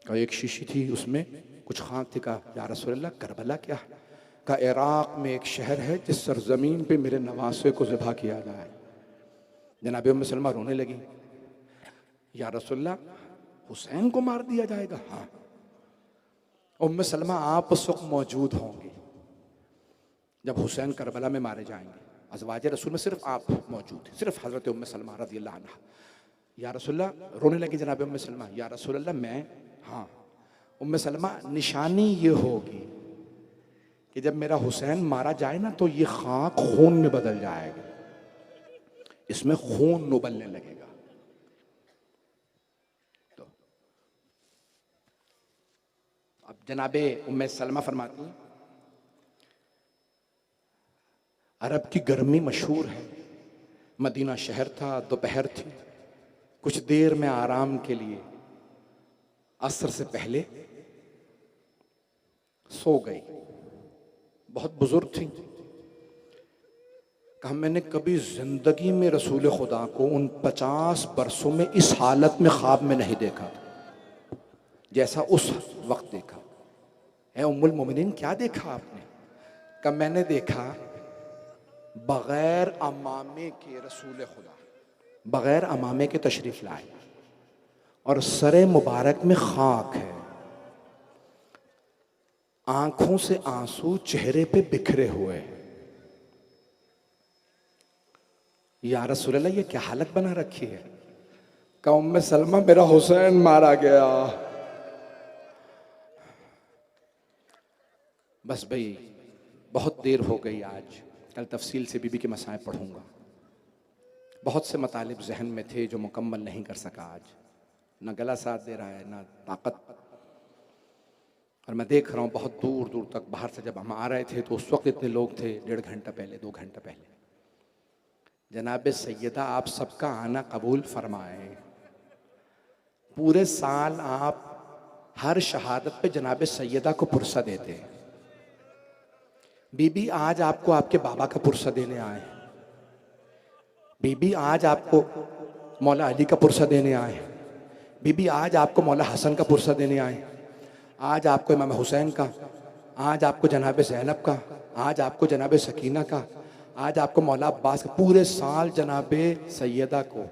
और एक शीशी थी उसमें कुछ खाक थी। कहा या रसूलल्लाह करबला क्या है? कहा इराक में एक शहर है जिस सरजमीन पे मेरे नवासे को ज़िबा किया जाए। जनाब उम्मे सलमा रोने लगी, या रसूलल्लाह हुसैन को मार दिया जाएगा? हाँ। उम्मे सलमा आप उस वक्त मौजूद होंगी जब हुसैन करबला में मारे जाएंगे। अज़वाज रसूल में सिर्फ आप मौजूद थे, सिर्फ हज़रत उम्मे सलमा रज़ियल्लाहु अन्हा। या रसूलल्लाह, रोने लगी जनाब उम्मे सलमा, या रसूलल्लाह मैं, हाँ उम्मे सलमा, निशानी ये होगी कि जब मेरा हुसैन मारा जाए ना तो ये खाक खून में बदल जाएगा, इसमें खून उबलने लगेगा। तो अब जनाबे उम्मे सलमा फरमाती हैं, अरब की गर्मी मशहूर है, मदीना शहर था, दोपहर थी, कुछ देर में आराम के लिए असर से पहले सो गई। बहुत बुजुर्ग थी। कहा मैंने कभी जिंदगी में रसूल खुदा को उन 50 बरसों में इस हालत में ख्वाब में नहीं देखा था जैसा उस वक्त देखा है। उम्मुल मोमिनीन, क्या देखा आपने? कहा मैंने देखा बगैर अमामे के रसूल खुदा बगैर अमामे के तशरीफ लाए और सरे मुबारक में खाक है, आंखों से आंसू चेहरे पे बिखरे हुए हैं। या रसूल अल्लाह, ये क्या हालत बना रखी है? कहा उम्मे सलमा, मेरा हुसैन मारा गया। बस भाई बहुत देर हो गई, आज कल तफसील से बीबी के मसाइब पढ़ूंगा। बहुत से मतालिब जहन में थे जो मुकम्मल नहीं कर सका। आज ना गला साथ दे रहा है ना ताकत, और मैं देख रहा हूँ बहुत दूर दूर तक बाहर से जब हम आ रहे थे तो उस वक्त इतने लोग थे, 1.5 घंटा पहले 2 घंटा पहले। जनाब सैयदा आप सबका आना कबूल फरमाए। पूरे साल आप हर शहादत पे जनाब सैयदा को पुरसा देते हैं। बीबी आज आपको आपके बाबा का पुरसा देने आए। बीबी आज आपको मौला अली का पुरसा देने आए। बीबी आज आपको मौला हसन का पुरसा देने आए। आज आपको इमाम हुसैन का, आज आपको जनाब ज़ैनब का, आज आपको जनाब सकीना का, आज आपको मौला अब्बास का। पूरे साल जनाब सैयदा को,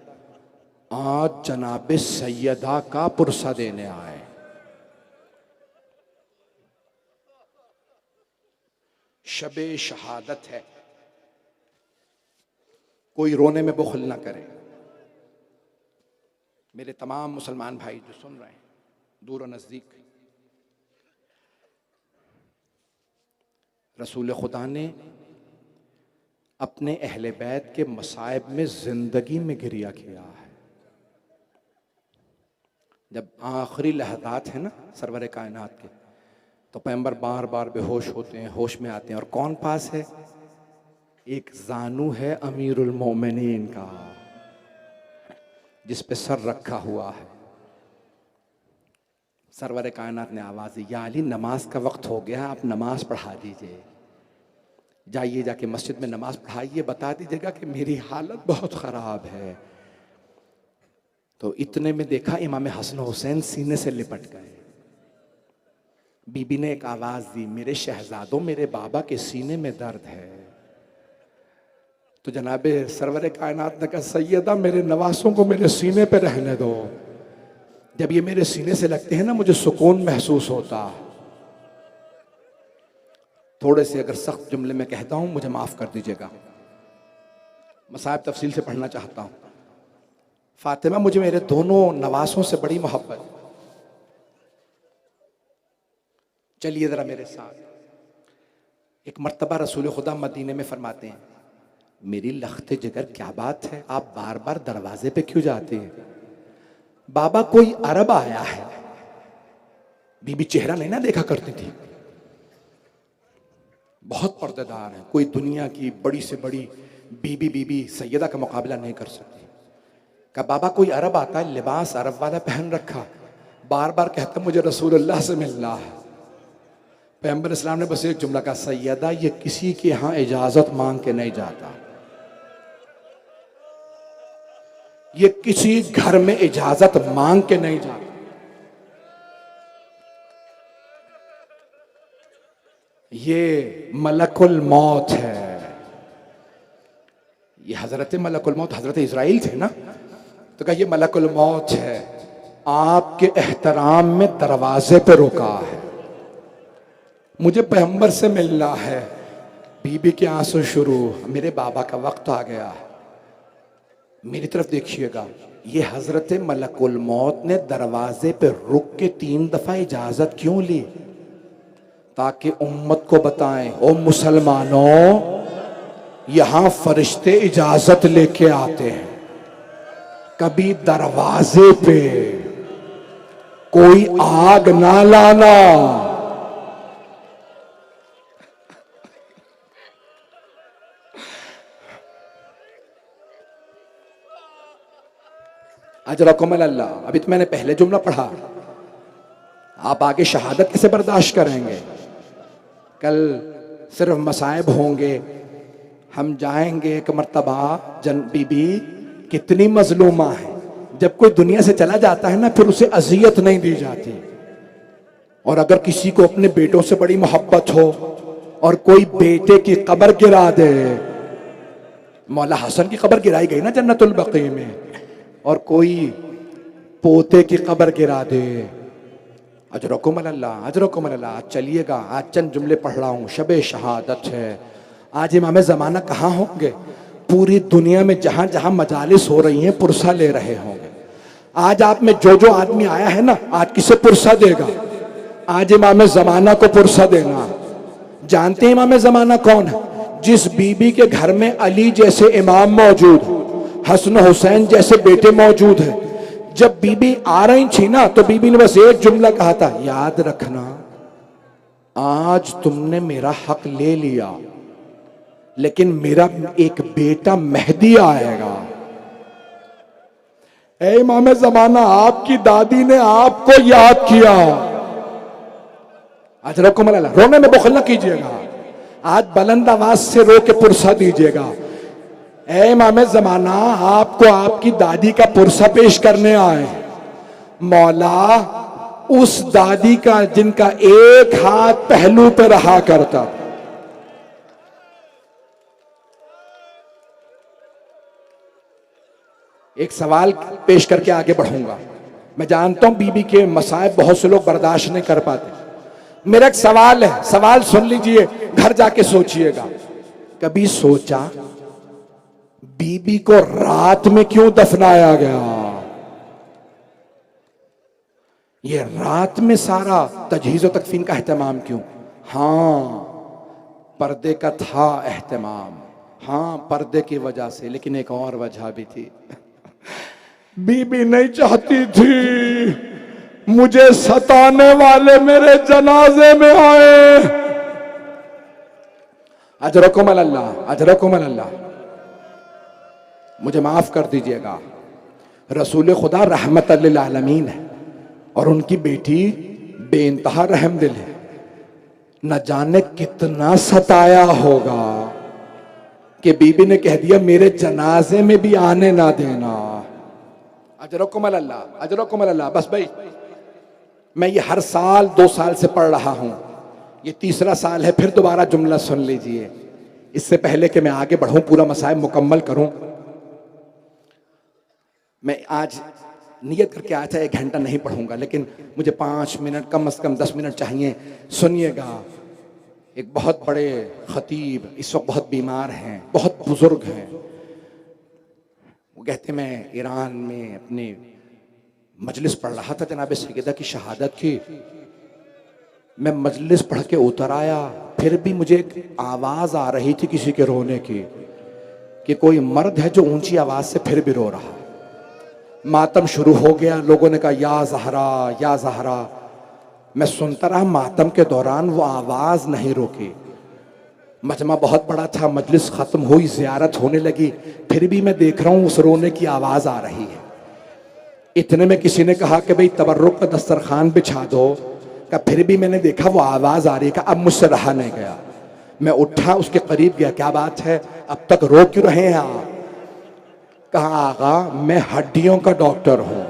आज जनाब सैयदा का पुरसा देने आए। शबे शहादत है, कोई रोने में बुखल ना करे। मेरे तमाम मुसलमान भाई जो सुन रहे हैं दूर और नजदीक, रसूल खुदा ने अपने अहले बैत के मसाइब में जिंदगी में गिरिया किया है। जब आखिरी लहज़ात है ना सरवर कायनात के, तो पैगंबर बार बार बेहोश होते हैं, होश में आते हैं, और कौन पास है? एक जानू है अमीरुल मोमिनीन का, जिस पे सर रखा हुआ है। सरवर कायनात ने आवाज़ दी, या अली नमाज का वक्त हो गया, आप नमाज पढ़ा दीजिए। जाइए जाके मस्जिद में नमाज पढ़ाइए, बता दीजिएगा कि मेरी हालत बहुत ख़राब है। तो इतने में देखा इमाम हसन हुसैन सीने से लिपट गए। बीबी ने एक आवाज़ दी, मेरे शहजादों, मेरे बाबा के सीने में दर्द है। तो जनाबे सरवर कायनात ने कहा, सैयदा मेरे नवासों को मेरे सीने पे रहने दो। जब ये मेरे सीने से लगते हैं ना, मुझे सुकून महसूस होता। थोड़े से अगर सख्त जुमले में कहता हूं, मुझे माफ कर दीजिएगा, मसाइब तफसील से पढ़ना चाहता हूं। फातिमा, मुझे मेरे दोनों नवासों से बड़ी मोहब्बत। चलिए जरा मेरे साथ। एक मर्तबा रसूल खुदा मदीने में फरमाते हैं, मेरी लख्ते जिगर क्या बात है, आप बार बार दरवाजे पे क्यों जाते हैं? बाबा कोई अरब आया है। बीबी चेहरा नहीं ना देखा करती थी, बहुत पर्देदार है, कोई दुनिया की बड़ी से बड़ी बीबी सैयदा का मुकाबला नहीं कर सकती। कहा बाबा कोई अरब आता है, लिबास अरब वाला पहन रखा, बार बार कहता मुझे रसूलुल्लाह से मिलना है। पैगंबर इस्लाम ने बस एक जुमला कहा, सैयदा ये किसी के यहां इजाजत मांग के नहीं जाता, ये किसी घर में इजाजत मांग के नहीं जाता। ये मलकुल मौत है। ये हजरत मलकुल मौत हजरत इजराइल थे ना, तो कहा ये मलकुल मौत है, आपके एहतराम में दरवाजे पे रुका है, मुझे पैगंबर से मिलना है। बीबी के आंसू शुरू, मेरे बाबा का वक्त आ गया, मेरी तरफ देखिएगा। ये हजरत मलकुल मौत ने दरवाजे पे रुक के 3 दफा इजाजत क्यों ली? ताकि उम्मत को बताएं, ओ मुसलमानों, यहां फरिश्ते इजाजत लेके आते हैं, कभी दरवाजे पे कोई आग ना लाना। अजरकुमुल अल्लाह। अभी तो मैंने पहले जुमला पढ़ा, आप आगे शहादत कैसे बर्दाश्त करेंगे? कल सिर्फ मसाइब होंगे, हम जाएंगे एक मर्तबा। जन बीबी कितनी मजलूमा है, जब कोई दुनिया से चला जाता है ना, फिर उसे अजियत नहीं दी जाती। और अगर किसी को अपने बेटों से बड़ी मोहब्बत हो और कोई बेटे की कब्र गिरा दे, मौला हसन की कब्र गिराई गई ना जन्नतुल बकी में, और कोई पोते की कब्र गिरा दे, अजरकुमुल अल्लाह, अजरकुमुल अल्लाह। चलिएगा, आज चंद जुमले पढ़ रहा हूँ, शबे शहादत है। आज इमाम ज़माना कहाँ होंगे? पूरी दुनिया में जहां जहां मजालिस हो रही हैं, पुरसा ले रहे होंगे। आज आप में जो जो आदमी आया है ना, आज किसे पुरसा देगा? आज इमाम ज़माना को पुरसा देना। जानते हैं इमाम ज़माना कौन है? जिस बीबी के घर में अली जैसे इमाम मौजूद, हसन हुसैन जैसे बेटे मौजूद है। जब बीबी आ रही थी ना, तो बीबी ने बस एक जुमला कहा था, याद रखना आज तुमने मेरा हक ले लिया, लेकिन मेरा एक बेटा मेहदी आएगा। ऐ इमाम ज़माना, आपकी दादी ने आपको याद किया। अजरकुमुल अल्लाह। रोने में बुखल न कीजिएगा, आज बुलंद आवाज से रो के पुरसा दीजिएगा। ऐ इमाम ज़माना, आपको आपकी दादी का पुरसा पेश करने आए। मौला उस दादी का जिनका एक हाथ पहलू पे रहा करता। एक सवाल पेश करके आगे बढ़ूंगा। मैं जानता हूं बीबी के मसाइब बहुत से लोग बर्दाश्त नहीं कर पाते। मेरा एक सवाल है, सवाल सुन लीजिए, घर जाके सोचिएगा। कभी सोचा बीबी को रात में क्यों दफनाया गया? ये रात में सारा तजहीज़ और तकफीन का एहतमाम क्यों? हाँ, पर्दे का था एहतमाम, हाँ पर्दे की वजह से, लेकिन एक और वजह भी थी। बीबी नहीं चाहती थी मुझे सताने वाले मेरे जनाजे में आए। अजरकुमुल अल्लाह, अजरकुमुल अल्लाह। मुझे माफ कर दीजिएगा, रसूल खुदा रहमत लिल आलमीन है और उनकी बेटी बेइंतहा रहमदिल है। न जाने कितना सताया होगा कि बीबी ने कह दिया मेरे जनाजे में भी आने ना देना। अजरकुमुल अल्लाह, अजरकुमुल अल्लाह। बस भाई, मैं ये हर साल 2 साल से पढ़ रहा हूं, ये 3रा साल है। फिर दोबारा जुमला सुन लीजिए, इससे पहले कि मैं आगे बढ़ूं, पूरा मसाइब मुकम्मल करूं। मैं आज नियत करके आया था 1 घंटा नहीं पढ़ूंगा, लेकिन मुझे 5 मिनट, कम से कम 10 मिनट चाहिए। सुनिएगा, एक बहुत बड़े खतीब इस वक्त बहुत बीमार हैं, बहुत बुजुर्ग हैं। वो कहते मैं ईरान में अपने मजलिस पढ़ रहा था, जनाब सैयदा की शहादत की। मैं मजलिस पढ़ के उतर आया, फिर भी मुझे एक आवाज आ रही थी किसी के रोने की, कि कोई मर्द है जो ऊंची आवाज से फिर भी रो रहा। मातम शुरू हो गया, लोगों ने कहा या ज़हरा, या ज़हरा। मैं सुनता रहा, मातम के दौरान वो आवाज नहीं रुकी। मजमा बहुत बड़ा था, मजलिस खत्म हुई, ज़ियारत होने लगी, फिर भी मैं देख रहा हूं उस रोने की आवाज आ रही है। इतने में किसी ने कहा कि भाई तबर्रुक का दस्तरखान बिछा दो। का फिर भी मैंने देखा वो आवाज आ रही है। अब मुझसे रहा नहीं गया, मैं उठा, उसके करीब गया। क्या बात है, अब तक रो क्यों रहे हैं आप? कहा आगा मैं हड्डियों का डॉक्टर हूं,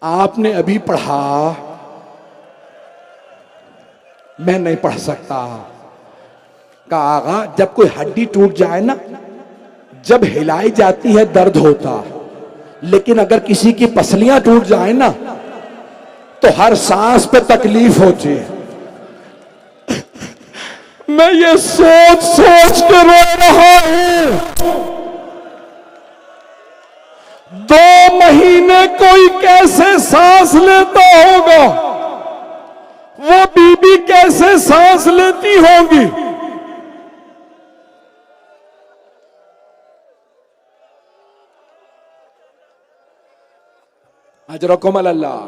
आपने अभी पढ़ा, मैं नहीं पढ़ सकता। कहा आगा जब कोई हड्डी टूट जाए ना, जब हिलाई जाती है दर्द होता, लेकिन अगर किसी की पसलियां टूट जाए ना, तो हर सांस पे तकलीफ होती है। मैं ये सोच सोच के रो रहा हूं। में कोई कैसे सांस लेता होगा, वो बीबी कैसे सांस लेती होंगी। अजरकुम अल्लाह।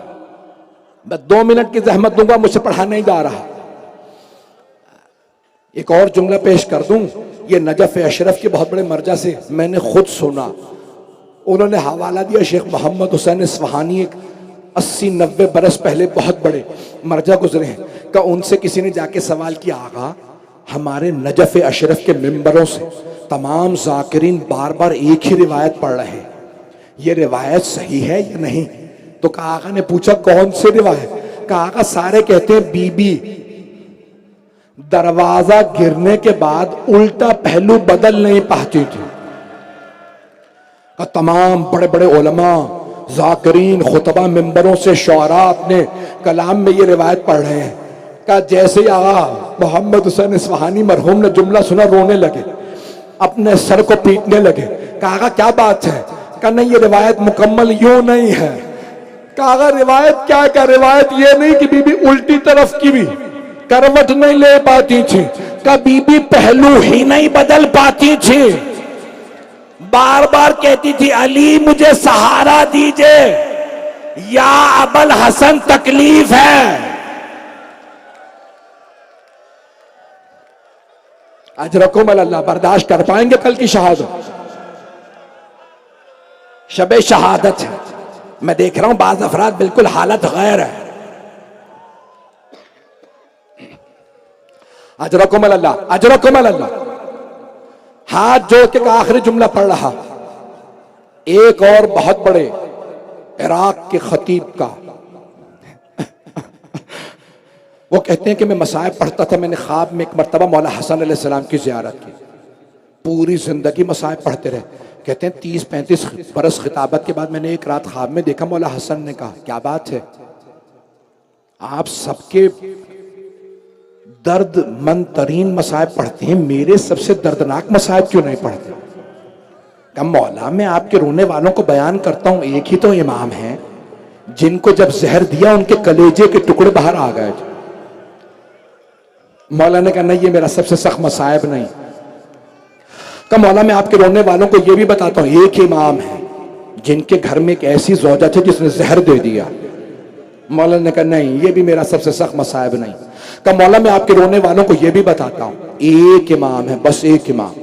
मैं 2 मिनट की जहमत दूंगा, मुझसे पढ़ा नहीं जा रहा। एक और जुमला पेश कर दूं, ये नजफ अशरफ के बहुत बड़े मर्जा से मैंने खुद सुना। उन्होंने हवाला दिया शेख मोहम्मद हुसैन इस्फहानी, एक 80-90 बरस पहले बहुत बड़े मर्जा गुजरे हैं, का उनसे किसी ने जाके सवाल किया, आगा हमारे नजफ अशरफ के मिंबरों से तमाम जाकिरीन बार बार एक ही रिवायत पढ़ रहे हैं, ये रिवायत सही है या नहीं? तो काका ने पूछा कौन सी रिवायत? काका सारे कहते हैं बीबी दरवाजा गिरने के बाद उल्टा पहलू बदल नहीं पाती थी। तमाम बड़े बड़े उलमा जाकिरीन खुतबा मिंबरों से शुअरा अपने कलाम में ये रिवायत पढ़ रहे हैं। का जैसे ही आगा मोहम्मद हुसैन इस्फहानी मरहूम ने जुमला सुना, रोने लगे, अपने सर को पीटने लगे। कहा क्या बात है? का नहीं, ये रिवायत मुकम्मल यूं नहीं है। कहा रिवायत क्या? का रिवायत ये नहीं कि बीबी उल्टी तरफ की भी करवट नहीं ले पाती थी, का बीबी पहलू ही नहीं बदल पाती थी, बार बार कहती थी अली मुझे सहारा दीजिए या अबल हसन तकलीफ है। अजरकुम अल्लाह। बर्दाश्त कर पाएंगे कल की शहादत? शबे शहादत है, मैं देख रहा हूं बाज अफराद बिल्कुल हालत गैर है। अजरकुम अल्लाह, अजरकुम अल्लाह। हाथ जोड़ के आखिरी जुमला पढ़ रहा। एक और बहुत बड़े इराक के खतीब का वो कहते हैं कि मैं मसाइब पढ़ता था, मैंने ख्वाब में एक मरतबा मौला हसन अलैहिस्सलाम की ज़ियारत की। पूरी जिंदगी मसाइब पढ़ते रहे। कहते हैं 30-35 बरस खिताबत के बाद मैंने एक रात ख्वाब में देखा, मौला हसन ने कहा क्या बात है, आप सबके दर्द मंद तरीन मसाइब पढ़ते हैं, मेरे सबसे दर्दनाक मसाइब क्यों नहीं पढ़ते? कहा मौला मैं आपके रोने वालों को बयान करता हूं, एक ही तो इमाम हैं जिनको जब जहर दिया उनके कलेजे के टुकड़े बाहर आ गए। मौला ने कहा नहीं, ये मेरा सबसे सख्त मसाइब नहीं। कहा मौला मैं आपके रोने वालों को यह भी बताता हूं, एक ही इमाम है जिनके घर में एक ऐसी ज़ौजा थी जिसने जहर दे दिया। मौला ने कहा नहीं, ये भी मेरा सबसे सख्त मसाइब नहीं। कहा मौला मैं आपके रोने वालों को यह भी बताता हूं, एक इमाम है, बस एक इमाम,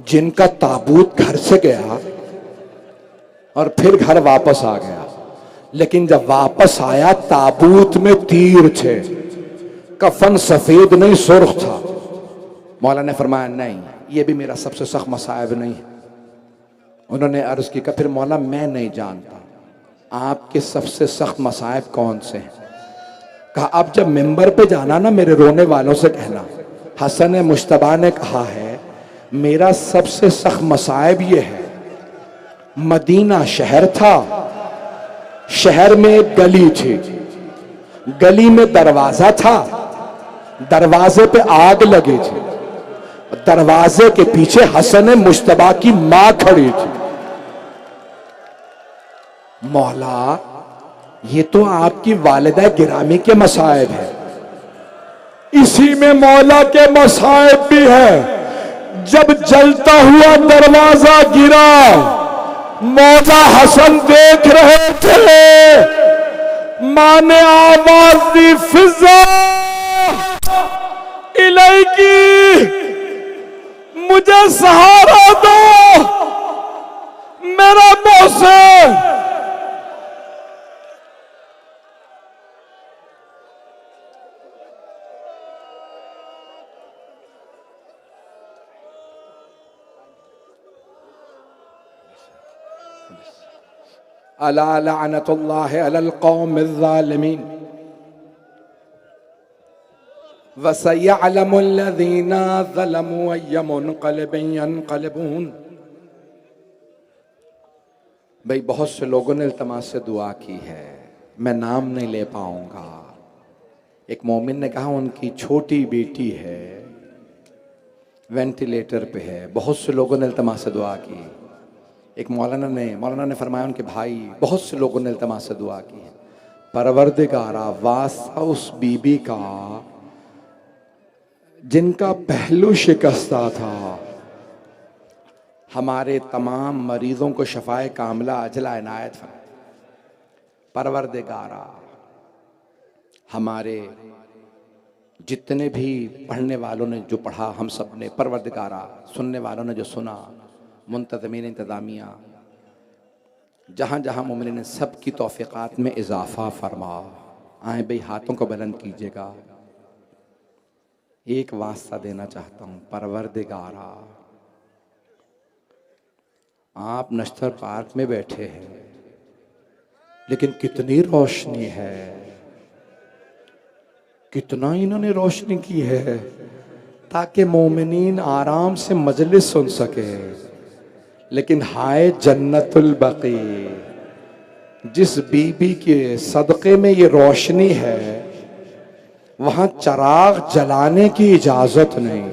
जिनका ताबूत घर से गया और फिर घर वापस आ गया, लेकिन जब वापस आया ताबूत में तीर थे, कफन सफेद नहीं सुर्ख था। मौला ने फरमाया नहीं, ये भी मेरा सबसे सख्त मसाइब नहीं। उन्होंने अर्ज की, फिर मौला मैं नहीं जानता आपके सबसे सख्त मसाइब कौन से हैं। कहा अब जब मिंबर पे जाना ना, मेरे रोने वालों से कहना हसन मुश्तबा ने कहा है मेरा सबसे सख्त मसाइब ये है, मदीना शहर था, शहर में एक गली थी, गली में दरवाजा था, दरवाजे पे आग लगी थी, दरवाजे के पीछे हसन मुश्तबा की मां खड़ी थी। मौला ये तो आपकी वालिदा गिरामी के मसाइब है, इसी में मौला के मसाइब भी है। जब जलता हुआ दरवाजा गिरा, मौला हसन देख रहे थे, मां ने आवाज दी फिजा इलाकी, मुझे सहारा दो मेरा मोहसिन। अला लअनतुल्लाहि अलल कौमिज़ ज़ालिमीन व सयअलमुल लज़ीना ज़लमू अय्य मुनक़लिबिन यनक़लिबून। भाई बहुत से लोगों ने इल्तिमास से दुआ की है, मैं नाम नहीं ले पाऊंगा। एक मोमिन ने कहा उनकी छोटी बेटी है, वेंटिलेटर पे है। बहुत से लोगों ने इल्तिमास से दुआ की, एक मौलाना ने फरमाया उनके भाई बहुत से लोगों ने इल्तमास से दुआ की है, परवरदिगारा वास्ता उस बीबी का जिनका पहलू शिकस्ता था, हमारे तमाम मरीजों को शफाए कामला अजला इनायत फरमा। परवरदिगारा हमारे जितने भी पढ़ने वालों ने जो पढ़ा, हम सब ने, परवरदिगारा सुनने वालों ने जो सुना, मुंतज़मीन इंतज़ामिया, जहाँ जहाँ मोमिन ने सब की तौफ़ीक़ात में इजाफ़ा फरमा। आए भाई हाथों को बुलंद कीजिएगा। एक वास्ता देना चाहता हूँ, परवरदिगारा आप नश्तर पार्क में बैठे हैं, लेकिन कितनी रोशनी है, कितना इन्होंने रोशनी की है ताकि मोमिनीन आराम से मजलिस सुन सके। लेकिन हाय जन्नतुल बकी, जिस बीबी के सदक़े में ये रोशनी है वहाँ चिराग जलाने की इजाज़त नहीं।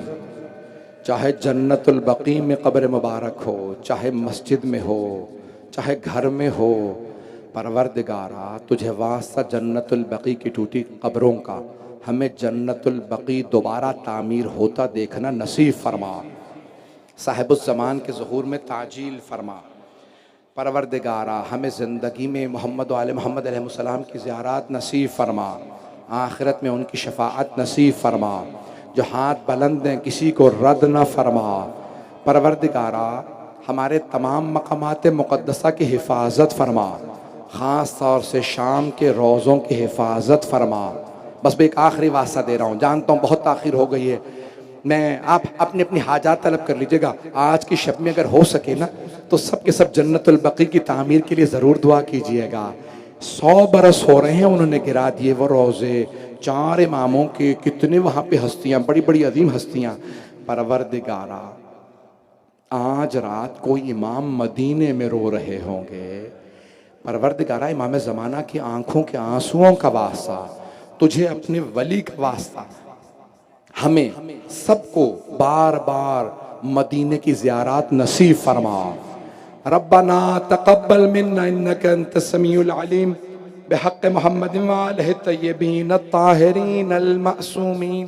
चाहे जन्नतुल बकी में कब्र मुबारक हो, चाहे मस्जिद में हो, चाहे घर में हो, परवरदिगारा तुझे वास्ता जन्नतुल बकी की टूटी कब्रों का, हमें जन्नतुल बकी दोबारा तामीर होता देखना नसीब फरमा। साहिबुज़ ज़मान के ज़ुहूर में ताजील फरमा। परवरदिगारा हमें ज़िंदगी में मोहम्मद वाले मोहम्मद अलैहिस्सलाम की ज़ियारत नसीब फरमा, आखिरत में उनकी शफाअत नसीब फरमा। जो हाथ बुलंद हैं किसी को रद्द न फरमा। परवरदिगारा हमारे तमाम मकामात मुक़द्दसा की हिफाजत फरमा, ख़ास तौर से शाम के रोज़ों की हिफाजत फरमा। बस मैं एक आखिरी वास्ता दे रहा हूँ, जानता हूँ बहुत आखिर हो गई है, मैं आप अपनी अपनी हाजात तलब कर लीजिएगा। आज की शब में अगर हो सके ना तो सब के सब जन्नतुल बकी की तामीर के लिए ज़रूर दुआ कीजिएगा। 100 बरस हो रहे हैं उन्होंने गिरा दिए वो रोज़े, 4 इमामों के, कितने वहाँ पे हस्तियाँ, बड़ी बड़ी अजीम हस्तियाँ। परवरदिगारा आज रात कोई इमाम मदीने में रो रहे होंगे, परवरदिगारा इमाम ज़माना की आंखों के आंसुओं का वास्ता, तुझे अपने वली का वास्ता, हमें सबको बार बार मदीने की ज़ियारत नसीब फरमा। रब्बना तक़ब्बल मिन्ना इन्नका अंतस समीउल अलीम बिहक़्क़ि मुहम्मदिन व आलिहि तय्यबीन अत्ताहिरीन अल मासूमीन।